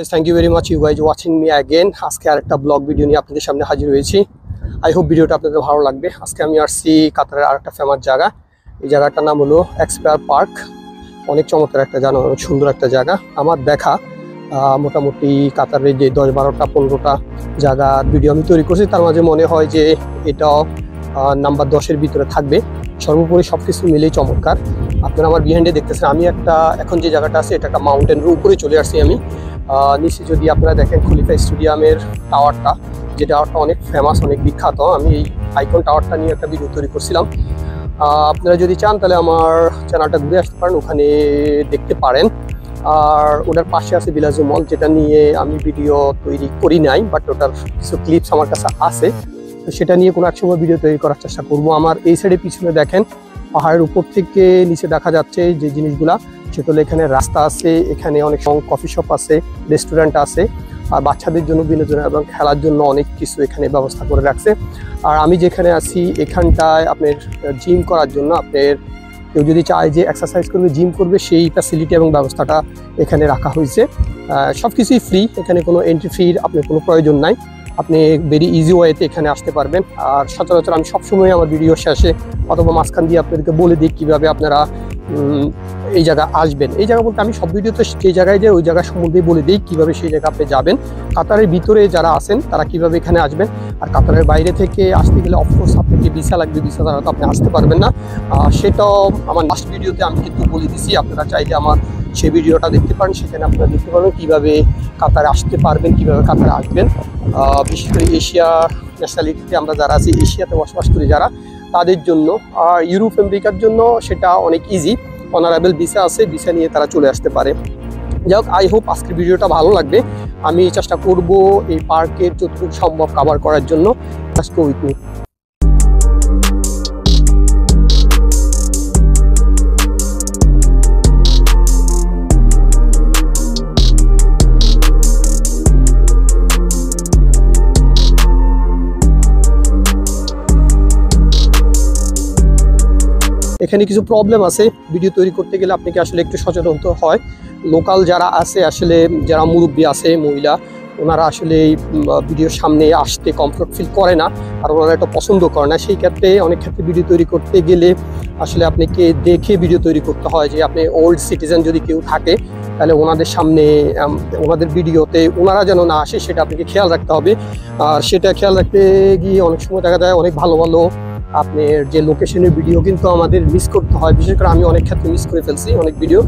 Thank you very much you guys watching me again. আজকে আরেকটা blog video নিয়ে আপনাদের সামনে হাজির হয়েছি। আই হোপ ভিডিওটা আপনাদের ভালো লাগবে। আজকে আমি আসছি কাতারের আরেকটা ফেমাস জায়গা। এই জায়গাটার নাম হলো এক্সপায়ার পার্ক। অনেক চমৎকার একটা জায়গা, অনেক সুন্দর একটা জায়গা। আমার দেখা মোটামুটি কাতারের যে 10-12টা 15টা জায়গার ভিডিও আমি তৈরি করছি, তার মাঝে মনে হয় যে এটাও নাম্বার 10-এর ভিতরে থাকবে। সর্বোপরি সব কিছু মিলেই চমৎকার। আপনারা আমার বিহাইন্ডে দেখতেছেন, আমি এখন যে জায়গাটা আছে এটা একটা মাউন্টেনের উপরে চলে আসছি আমি। নিচে যদি আপনারা দেখেন খলিফা স্টেডিয়ামের টাওয়ারটা, যে টাওয়ারটা অনেক ফেমাস, অনেক বিখ্যাত। আমি এই আইকন টাওয়ারটা নিয়ে একটা ভিডিও তৈরি করছিলাম। আপনারা যদি চান তাহলে আমার চ্যানেলটা ঘুরে আসতে পারেন, ওখানে দেখতে পারেন। আর ওটার পাশে আছে বিলাজু মল, যেটা নিয়ে আমি ভিডিও তৈরি করি নাই, বাট ওটার কিছু ক্লিপস আমার কাছে আছে। তো সেটা নিয়ে কোনো এক সময় ভিডিও তৈরি করার চেষ্টা করবো। আমার এই সাইডে পিছনে দেখেন পাহাড়ের উপর থেকে নিচে দেখা যাচ্ছে যে জিনিসগুলা, সেটা হলো এখানে রাস্তা আছে, এখানে অনেক কফি শপ আছে, রেস্টুরেন্ট আছে, আর বাচ্চাদের জন্য বিনোদন এবং খেলার জন্য অনেক কিছু এখানে ব্যবস্থা করে রাখছে। আর আমি যেখানে আছি এখানটায় আপনার জিম করার জন্য, আপনার কেউ যদি চায় যে এক্সারসাইজ করবে, জিম করবে, সেই ফ্যাসিলিটি এবং ব্যবস্থাটা এখানে রাখা হয়েছে। সব কিছুই ফ্রি, এখানে কোনো এন্ট্রি ফির আপনার কোনো প্রয়োজন নাই। আপনি ভেরি ইজি ওয়েতে এখানে আসতে পারবেন। আর সচরাচর আমি সবসময় আমার ভিডিও শেষে অথবা মাঝখান দিয়ে আপনাদেরকে বলে দিই কীভাবে আপনারা এই জায়গা আসবেন। এই জায়গা বলতে আমি সব ভিডিওতে যে জায়গায় যাই ওই জায়গা সম্বন্ধে বলে দিই কীভাবে সেই জায়গা আপনি যাবেন। কাতারের ভিতরে যারা আছেন তারা কীভাবে এখানে আসবেন, আর কাতারের বাইরে থেকে আসতে গেলে অফকোর্স আপনাকে ভিসা লাগবে, ভিসা ছাড়া তো আপনি আসতে পারবেন না। সেটাও আমার লাস্ট ভিডিওতে আমি কিন্তু বলে দিছি, আপনারা চাইলে আমার সেই ভিডিওটা দেখতে পারেন। সেখানে আপনারা দেখতে পারবেন কীভাবে কাতারে আসতে পারবেন, কীভাবে কাতারে আসবেন। বিশেষ করে এশিয়া ন্যাশনালিটিতে আমরা যারা আছি, এশিয়াতে বসবাস করি যারা, তাদের জন্য। আর ইউরোপ আমেরিকার জন্য সেটা অনেক ইজি, অনারেবল ভিসা আছে, ভিসা নিয়ে তারা চলে আসতে পারে। যাই হোক, আই হোপ আজকের ভিডিওটা ভালো লাগবে। আমি চেষ্টা করব এই পার্কের যতটুকু সম্ভব কভার করার জন্য। Just go with me. এখানে কিছু প্রবলেম আছে, ভিডিও তৈরি করতে গেলে আপনাকে আসলে একটু সচেতন হতে হয়। লোকাল যারা আছে, আসলে যারা মুরব্বী আছে, মহিলা, ওনারা আসলে এই ভিডিওর সামনে আসতে কমফোর্ট ফিল করে না, আর ওনারা এটা পছন্দ করে না। সেই ক্ষেত্রে অনেক ক্ষেত্রে ভিডিও তৈরি করতে গেলে আসলে আপনাকে দেখে ভিডিও তৈরি করতে হয়। যে আপনি ওল্ড সিটিজেন যদি কেউ থাকে, তাহলে ওনাদের সামনে ওনাদের ভিডিওতে ওনারা যেন না আসে, সেটা আপনাকে খেয়াল রাখতে হবে। আর সেটা খেয়াল রাখতে গিয়ে অনেক সময় দেখা যায় অনেক ভালো ভালো আপনার যে লোকেশনের ভিডিও কিন্তু আমাদের মিস করতে হয়। বিশেষ করে আমি অনেক ক্ষেত্রে মিস করে ফেলছি অনেক ভিডিও,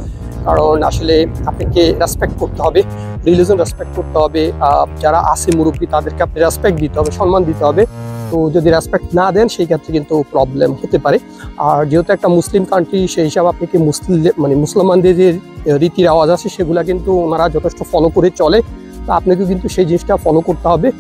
কারণ আসলে আপনাকে রেসপেক্ট করতে হবে, রিলিজন রেসপেক্ট করতে হবে। যারা আছে মুরব্বী তাদেরকে আপনি রেসপেক্ট দিতে হবে, সম্মান দিতে হবে। তো যদি রেসপেক্ট না দেন সেই ক্ষেত্রে কিন্তু প্রবলেম হতে পারে। আর যেহেতু একটা মুসলিম কান্ট্রি, সেই হিসাবে আপনাকে মুসলমানদের যে রীতি রেওয়াজ আছে সেগুলা কিন্তু ওনারা যথেষ্ট ফলো করে চলে। তো আপনাকেও কিন্তু সেই জিনিসটা ফলো করতে হবে।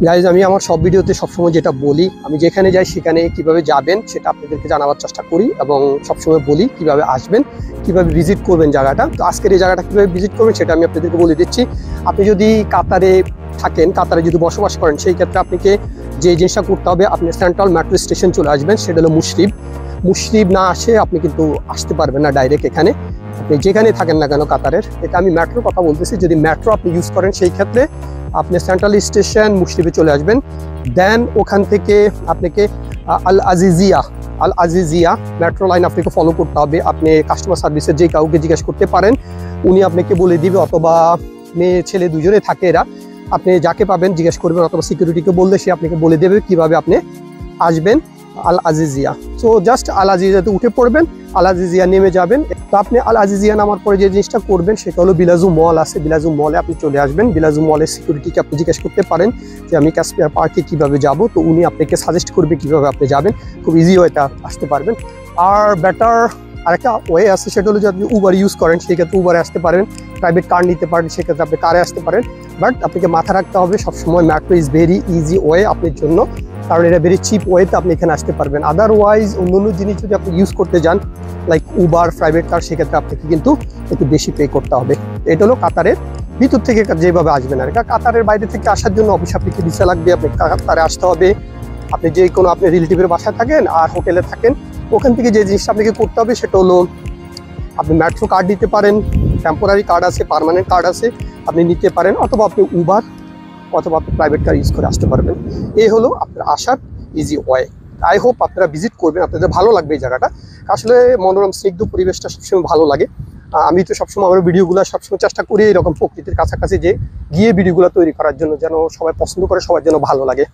গাইজ, আমি আমার সব ভিডিওতে সবসময় যেটা বলি, আমি যেখানে যাই সেখানে কিভাবে যাবেন সেটা আপনাদেরকে জানাবার চেষ্টা করি, এবং সবসময় বলি কিভাবে আসবেন, কিভাবে ভিজিট করবেন জায়গাটা। তো আজকের এই জায়গাটা কিভাবে ভিজিট করবেন সেটা আমি আপনাদেরকে বলে দিচ্ছি। আপনি যদি কাতারে থাকেন, কাতারে যদি বসবাস করেন, সেই ক্ষেত্রে আপনাকে যে জিনিসটা করতে হবে, আপনি সেন্ট্রাল মেট্রো স্টেশন চলে আসবেন, সেটা হলো মুশরিব না আসে আপনি কিন্তু আসতে পারবেন না ডাইরেক্ট এখানে, আপনি যেখানে থাকেন না কেন কাতারের। এটা আমি মেট্রোর কথা বলতেছি। যদি মেট্রো আপনি ইউজ করেন সেই ক্ষেত্রে আপনি সেন্ট্রাল স্টেশন মুশরিবে চলে আসবেন। দেন ওখান থেকে আপনাকে আল আজিজিয়া আল আজিজিয়া মেট্রো লাইন আপনাকে ফলো করতে হবে। আপনি কাস্টমার সার্ভিসের যে কাউকে জিজ্ঞেস করতে পারেন, উনি আপনাকে বলে দিবে, অথবা মেয়ে ছেলে দুজনে থাকে এরা, আপনি যাকে পাবেন জিজ্ঞেস করবেন, অথবা সিকিউরিটিকে বললে সে আপনাকে বলে দেবে কিভাবে আপনি আসবেন আল আজিজিয়া। সো জাস্ট আল আজিজিয়াতে উঠে পড়বেন, আল আজিজিয়া নেমে যাবেন। তো আপনি আল আজিজিয়া নামার পরে যে জিনিসটা করবেন সেটা হলো বিলাজু মল আছে, বিলাজু মলে আপনি চলে আসবেন। বিলাজু মলের সিকিউরিটিকে আপনি জিজ্ঞেস করতে পারেন যে আমি ক্যাসপিয়ার পার্কে কিভাবে যাব, তো উনি আপনাকে সাজেস্ট করবে কিভাবে আপনি যাবেন, খুব ইজি ওয়েতে আসতে পারবেন। আর বেটার আরেকটা ওয়ে আছে, সেটা হলো যদি আপনি উবার ইউজ করেন সেক্ষেত্রে উবারে আসতে পারেন, প্রাইভেট কার নিতে পারেন সেক্ষেত্রে আপনি কারে আসতে পারেন। বাট আপনাকে মাথায় রাখতে হবে সবসময় metro is very easy way আপনার জন্য, কারণ এটা ভেরি চিপ ওয়েতে আপনি এখানে আসতে পারবেন। আদারওয়াইজ অন্য জিনিস যদি আপনি ইউজ করতে যান লাইক উবার, প্রাইভেট কার, সেক্ষেত্রে আপনাকে কিন্তু একটু বেশি পে করতে হবে। এটা হলো কাতারের ভিতর থেকে যেভাবে আসবেন আর কাতারের বাইরে থেকে আসার জন্য অবশ্যই আপনাকে ভিসা লাগবে, আপনি কাতারে আসতে হবে। আপনি যে কোনো আপনি রিলেটিভের বাসায় থাকেন আর হোটেলে থাকেন, ওখান থেকে যে জিনিসটা আপনাকে করতে হবে সেটা হলো আপনি মেট্রো কার্ড নিতে পারেন, টেম্পোরারি কার্ড আছে, পার্মানেন্ট কার্ড আছে, আপনি নিতে পারেন, অথবা আপনি উবার অথবা আপনি প্রাইভেট কার ইউজ করে আসতে পারবেন। এই হলো আপনার আসার ইজি ওয়ে। আই হোপ আপনারা ভিজিট করবেন, আপনাদের ভালো লাগবে এই জায়গাটা। আসলে মনোরম স্নিগ্ধ পরিবেশটা সবসময় ভালো লাগে। আমি তো সবসময় আমার ভিডিওগুলো সবসময় চেষ্টা করি এরকম প্রকৃতির কাছাকাছি যে গিয়ে ভিডিওগুলো তৈরি করার জন্য, যেন সবাই পছন্দ করে, সবার যেন ভালো লাগে।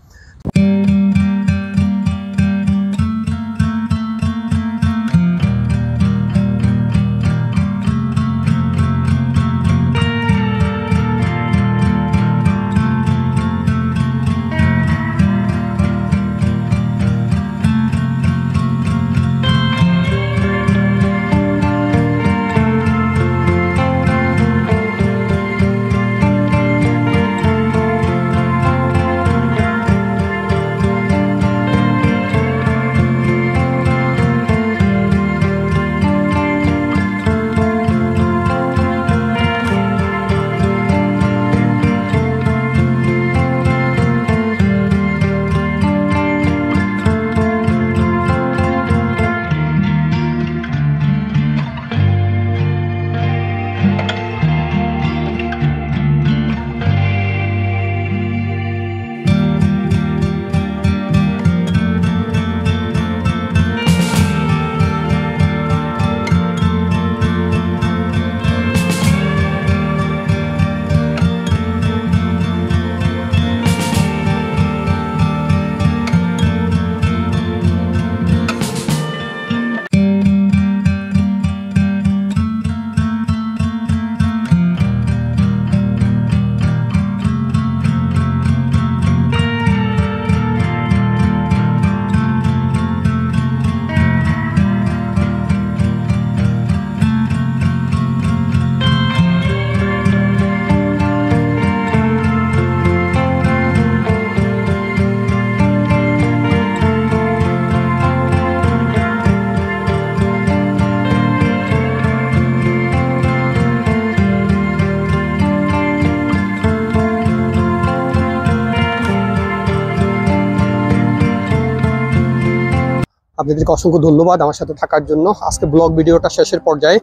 আপনাদেরকে অসংখ্য ধন্যবাদ আমার সাথে থাকার জন্য। আজকে ব্লগ ভিডিওটা শেষের পর্যায়ে,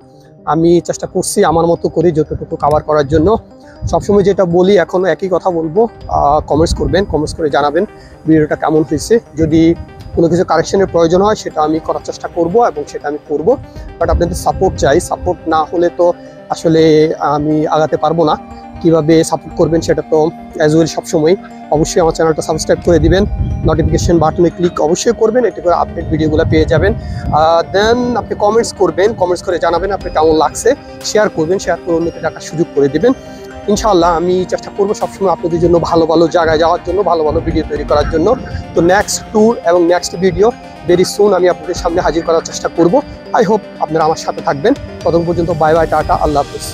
আমি চেষ্টা করছি আমার মতো করে যতটুকু কভার করার জন্য। সবসময় যেটা বলি এখনও একই কথা বলবো, কমেন্টস করবেন, কমেন্টস করে জানাবেন ভিডিওটা কেমন হয়েছে। যদি কোনো কিছু কারেকশনের প্রয়োজন হয় সেটা আমি করার চেষ্টা করব এবং সেটা আমি করব। বাট আপনাদের সাপোর্ট চাই, সাপোর্ট না হলে তো আসলে আমি আগাতে পারবো না। কিভাবে সাপোর্ট করবেন সেটা তো অ্যাজ ওয়েল সবসময় অবশ্যই আমার চ্যানেলটা সাবস্ক্রাইব করে দিবেন, নোটিফিকেশন বাটনে ক্লিক অবশ্যই করবেন, এতে করে আপডেট ভিডিওগুলো পেয়ে যাবেন। দেন আপনি কমেন্টস করবেন, কমেন্টস করে জানাবেন আপনি কেমন লাগছে, শেয়ার করবেন, শেয়ার করে অন্যকে দেখার সুযোগ করে দেবেন। ইনশাআল্লাহ আমি চেষ্টা করবো সবসময় আপনাদের জন্য ভালো ভালো জায়গায় যাওয়ার জন্য, ভালো ভালো ভিডিও তৈরি করার জন্য। তো নেক্সট ট্যুর এবং নেক্সট ভিডিও ভেরি সুন আমি আপনাদের সামনে হাজির করার চেষ্টা করব। আই হোপ আপনারা আমার সাথে থাকবেন। ততক্ষণ পর্যন্ত বাই বাই, টাটা, আল্লাহ হাফিজ।